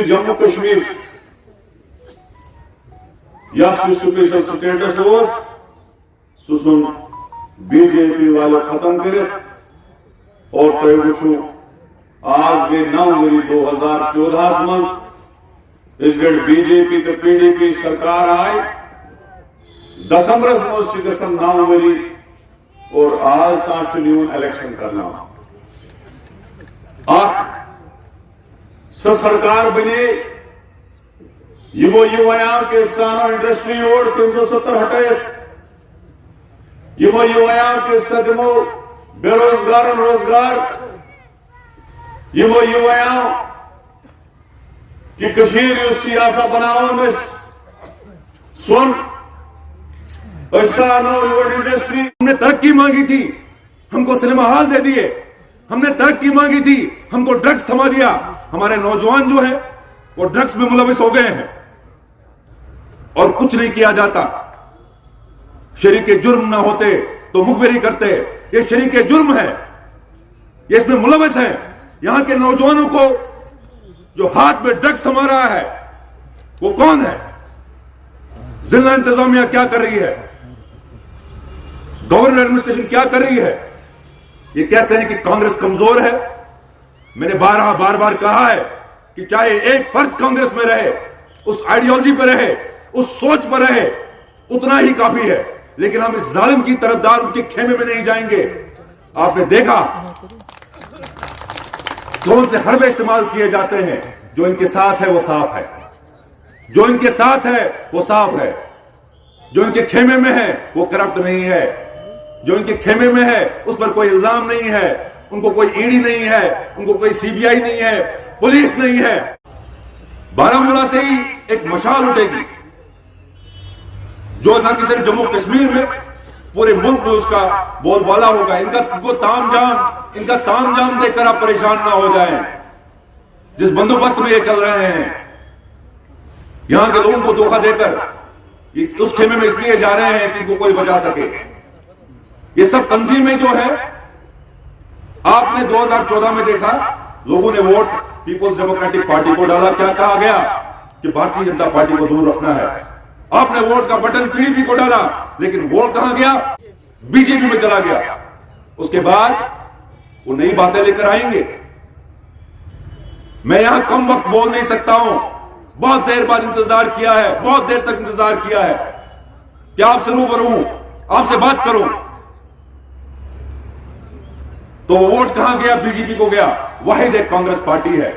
Jammu Kashmir special status सुन BJP वाले खत्म कर और तुम वो आज गई 9 वरी 2014 मज इस गए बीजेपी तो पीडीपी सरकार आय दिसंबरस मज 9 वरी और आज तान इलेक्शन करना सरकार बने यमो युवाओं के सानो इंडस्ट्री और 370 हटाए यमो युवाओं के सदमो बेरोजगार रोजगार यमो युवाओं की कशीर सियासा बनाओ में सुन इंडस्ट्री हमने तरक्की मांगी थी, हमको सिनेमा हॉल दे दिए। हमने तरक्की मांगी थी, हमको ड्रग्स थमा दिया। हमारे नौजवान जो है वो ड्रग्स में मुलविस हो गए हैं और कुछ नहीं किया जाता। शरीके जुर्म ना होते तो मुखबिरी करते। ये शरीके जुर्म है, ये इसमें मुलविस है। यहां के नौजवानों को जो हाथ में ड्रग्स थमा रहा है वो कौन है? जिला इंतजामिया क्या कर रही है? गवर्नर एडमिनिस्ट्रेशन क्या कर रही है? ये कहते हैं कि कांग्रेस कमजोर है। मैंने बार बार कहा है कि चाहे एक फर्द कांग्रेस में रहे, उस आइडियोलॉजी पर रहे, उस सोच पर रहे, उतना ही काफी है। लेकिन हम इस जालिम की तरफदार उनके खेमे में नहीं जाएंगे। आपने देखा कौन से हरबे इस्तेमाल किए जाते हैं। जो इनके साथ है वो साफ है, जो इनके साथ है वो साफ है। जो इनके खेमे में है वो करप्ट नहीं है। जो इनके खेमे में है उस पर कोई इल्जाम नहीं है, उनको कोई ईडी नहीं है, उनको कोई सीबीआई नहीं है, पुलिस नहीं है। बारामूला से ही एक मशाल उठेगी जो ना कि सिर्फ जम्मू कश्मीर में, पूरे मुल्क में उसका बोलबाला होगा। इनका तामझाम देखकर आप परेशान ना हो जाएं। जिस बंदोबस्त में ये चल रहे हैं, यहां के लोगों को धोखा देकर उस खेमे में इसलिए जा रहे हैं कि इनको कोई बचा सके। ये सब तंजीमें जो है, आपने 2014 में देखा लोगों ने वोट पीपुल्स डेमोक्रेटिक पार्टी को डाला। क्या कहा गया कि भारतीय जनता पार्टी को दूर रखना है। आपने वोट का बटन पीडीपी को डाला, लेकिन वोट कहां गया? बीजेपी में चला गया। उसके बाद वो नई बातें लेकर आएंगे। मैं यहां कम वक्त बोल नहीं सकता हूं। बहुत देर बाद इंतजार किया है, बहुत देर तक इंतजार किया है कि आपसे रूबरू हूं, आपसे बात करूं। तो वोट कहां गया? बीजेपी को गया। वाहिद एक कांग्रेस पार्टी है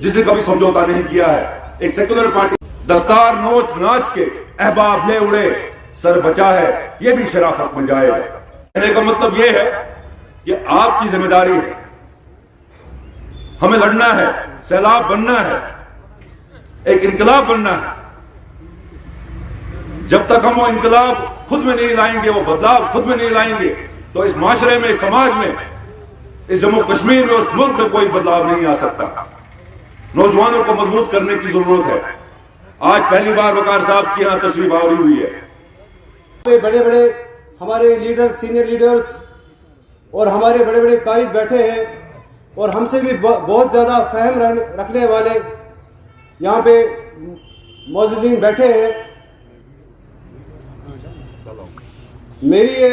जिसने कभी समझौता नहीं किया है। एक सेक्युलर पार्टी दस्तार नोच नाच के अहबाब ले उड़े, सर बचा है ये भी शराफत में जाए। कहने का मतलब यह है कि आपकी जिम्मेदारी है, हमें लड़ना है, सैलाब बनना है, एक इनकलाब बनना है। जब तक हम वो इनकलाब खुद में नहीं लाएंगे, वो बदलाव खुद में नहीं लाएंगे, तो इस माशरे में, इस समाज में, इस जम्मू कश्मीर में, उस मुल्क में कोई बदलाव नहीं आ सकता। नौजवानों को मजबूत करने की जरूरत है। आज पहली बार वकार साहब की यहां तशरीफ आवरी हुई है। बड़े बड़े हमारे लीडर, सीनियर लीडर्स और हमारे बड़े बड़े कायद बैठे हैं और हमसे भी बहुत ज्यादा फहम रखने वाले यहाँ पे मौजूदीन बैठे हैं। मेरी ये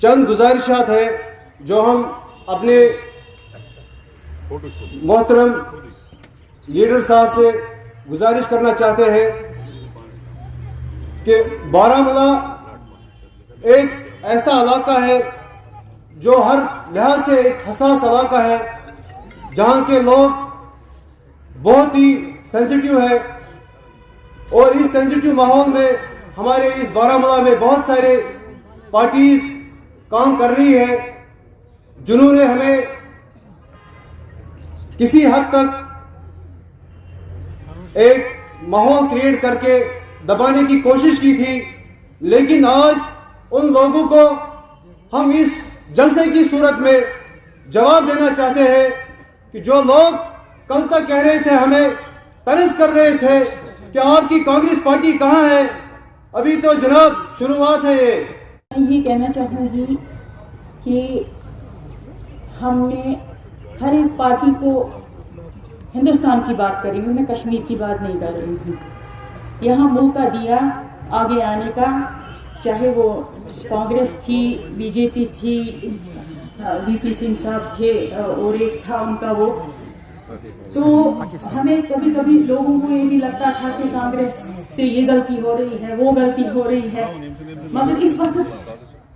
चंद गुजारिशात है जो हम अपने मोहतरम लीडर साहब से गुजारिश करना चाहते हैं कि बारामूला एक ऐसा इलाका है जो हर लिहाज से एक हसास इलाका है, जहां के लोग बहुत ही सेंसिटिव है। और इस सेंसिटिव माहौल में हमारे इस बारामूला में बहुत सारे पार्टीज काम कर रही है जिन्होंने हमें किसी हद तक एक माहौल क्रिएट करके दबाने की कोशिश की थी। लेकिन आज उन लोगों को हम इस जलसे की सूरत में जवाब देना चाहते हैं कि जो लोग कल तक कह रहे थे, हमें तर्ज कर रहे थे कि आपकी कांग्रेस पार्टी कहां है, अभी तो जनाब शुरुआत है। मैं ये कहना चाहूँगी कि हमने हर एक पार्टी को, हिंदुस्तान की बात कर रही हूँ मैं, कश्मीर की बात नहीं कर रही हूँ, यहाँ मौका दिया आगे आने का, चाहे वो कांग्रेस थी, बीजेपी थी, वीपी सिंह साहब थे और एक था उनका वो। तो हमें कभी कभी लोगों को ये भी लगता था कि कांग्रेस से ये गलती हो रही है, वो गलती हो रही है, मगर इस वक्त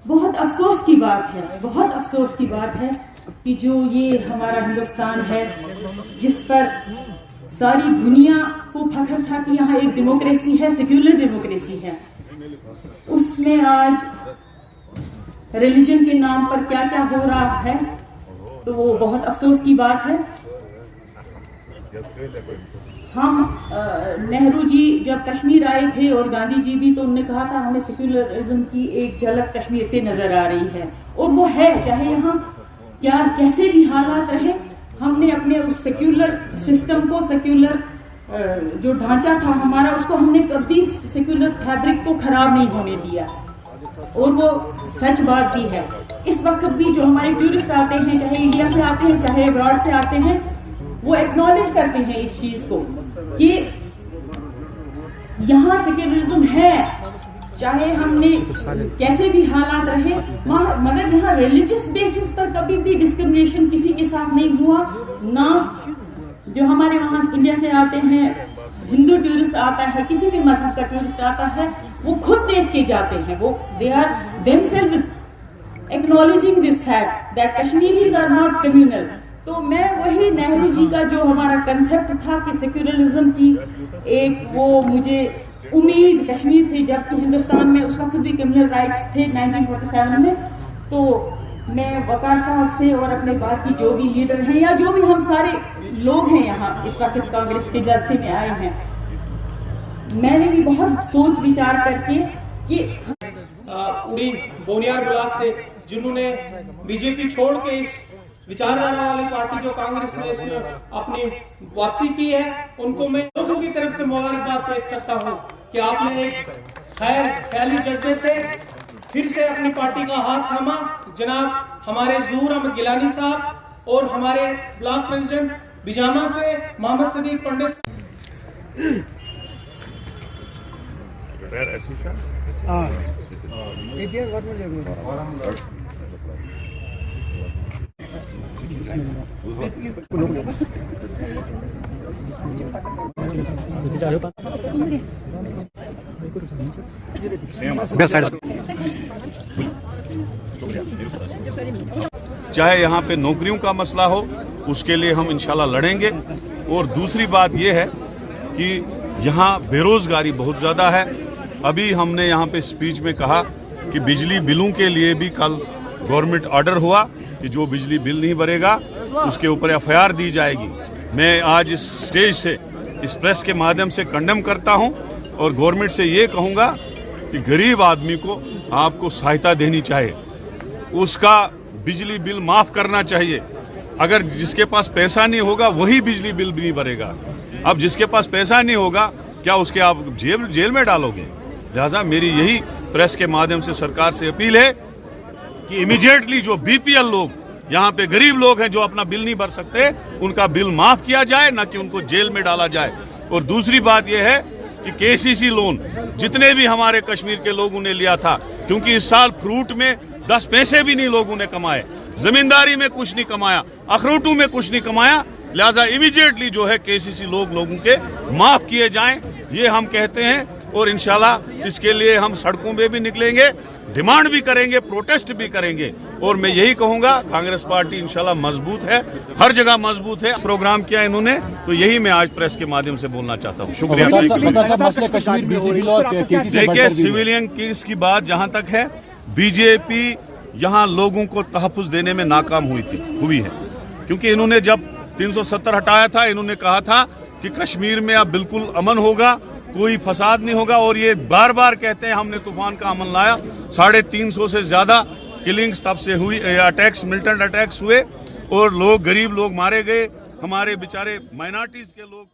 बहुत अफसोस की बात है, बहुत अफसोस की बात है कि जो ये हमारा हिंदुस्तान है, जिस पर सारी दुनिया को फख्र था कि यहाँ एक डेमोक्रेसी है, सेक्युलर डेमोक्रेसी है, उसमें आज रिलीजन के नाम पर क्या क्या हो रहा है, तो वो बहुत अफसोस की बात है। हम नेहरू जी जब कश्मीर आए थे और गांधी जी भी, तो उन्होंने कहा था हमें सेक्युलरिज्म की एक झलक कश्मीर से नजर आ रही है, और वो है, चाहे यहाँ क्या कैसे भी हालात रहे, हमने अपने उस सेक्युलर सिस्टम को, सेक्युलर जो ढांचा था हमारा, उसको हमने कभी सेक्युलर फैब्रिक को खराब नहीं होने दिया, और वो सच बात भी है। इस वक्त भी जो हमारे टूरिस्ट आते हैं, चाहे इंडिया से आते हैं, चाहे अब्रॉड से आते हैं, वो एक्नॉलेज करते हैं इस चीज को कि यहाँ सेक्युलरिज्म है, चाहे हमने कैसे भी हालात रहे, मगर यहाँ रिलीजियस बेसिस पर कभी भी डिस्क्रिमिनेशन किसी के साथ नहीं हुआ ना। जो हमारे वहाँ इंडिया से आते हैं, हिंदू टूरिस्ट आता है, किसी भी मजहब का टूरिस्ट आता है, वो खुद देख के जाते हैं, वो they are themselves acknowledging this fact that Kashmiris are not communal. तो मैं वही नेहरू जी का जो हमारा कंसेप्ट था कि सेक्युलरिज्म की एक, वो मुझे उम्मीद कश्मीर से, जबकि हिंदुस्तान में उस वक्त भी कम्युनल राइट्स थे 1947 में, तो मैं वकार साहब से और अपने बाकी जो भी लीडर हैं या जो भी हम सारे लोग हैं यहाँ इस वक्त कांग्रेस के जलसे में आए हैं, मैंने भी बहुत सोच विचार करके कि उड़ी बोनियार ब्लॉक से जिन्होंने बीजेपी छोड़ के इस विचारधारा वाली पार्टी जो कांग्रेस ने इसमें अपनी वापसी की है, उनको मैं लोगों की तरफ से मुबारकबाद पेश करता हूँ कि आपने एक खैर ख्याली जज्बे से फिर से अपनी पार्टी का हाथ थामा। जनाब हमारे ज़हूर अहमद गिलानी साहब और हमारे ब्लॉक प्रेसिडेंट बिजामा से मोहम्मद सदीक पंडित। चाहे यहाँ पे नौकरियों का मसला हो, उसके लिए हम इंशाल्लाह लड़ेंगे। और दूसरी बात यह है कि यहाँ बेरोजगारी बहुत ज़्यादा है। अभी हमने यहाँ पे स्पीच में कहा कि बिजली बिलों के लिए भी कल गवर्नमेंट ऑर्डर हुआ कि जो बिजली बिल नहीं भरेगा उसके ऊपर FIR दी जाएगी। मैं आज इस स्टेज से, इस प्रेस के माध्यम से कंडेम करता हूं और गवर्नमेंट से ये कहूंगा कि गरीब आदमी को आपको सहायता देनी चाहिए, उसका बिजली बिल माफ करना चाहिए। अगर जिसके पास पैसा नहीं होगा वही बिजली बिल भी नहीं भरेगा। अब जिसके पास पैसा नहीं होगा क्या उसके आप जेल में डालोगे? लिहाजा मेरी यही प्रेस के माध्यम से सरकार से अपील है कि इमीडिएटली जो BPL लोग, यहाँ पे गरीब लोग हैं जो अपना बिल नहीं भर सकते, उनका बिल माफ किया जाए, ना कि उनको जेल में डाला जाए। और दूसरी बात यह है कि KCC लोन जितने भी हमारे कश्मीर के लोगों ने लिया था, क्योंकि इस साल फ्रूट में 10 पैसे भी नहीं लोगों ने कमाए, जमींदारी में कुछ नहीं कमाया, अखरोटों में कुछ नहीं कमाया, लिहाजा इमीडिएटली जो है KCC लोगों के माफ किए जाएं, ये हम कहते हैं। और इंशाल्लाह इसके लिए हम सड़कों में भी निकलेंगे, डिमांड भी करेंगे, प्रोटेस्ट भी करेंगे। और मैं यही कहूंगा कांग्रेस पार्टी इंशाल्लाह मजबूत है, हर जगह मजबूत है। प्रोग्राम किया इन्होंने, तो यही मैं आज प्रेस के माध्यम से बोलना चाहता हूँ। शुक्रिया। देखिए, सिविलियन केस की बात जहां तक है, बीजेपी यहाँ लोगों को तहफ़्फ़ुज़ देने में नाकाम हुई है, क्योंकि इन्होंने जब 370 हटाया था, इन्होंने कहा था कि कश्मीर में अब बिल्कुल अमन होगा, कोई फसाद नहीं होगा। और ये बार बार कहते हैं हमने तूफान का अमन लाया। 350 से ज्यादा किलिंग्स तब से हुई, अटैक्स, मिलिटेंट अटैक्स हुए और लोग, गरीब लोग मारे गए, हमारे बेचारे माइनॉरिटीज के लोग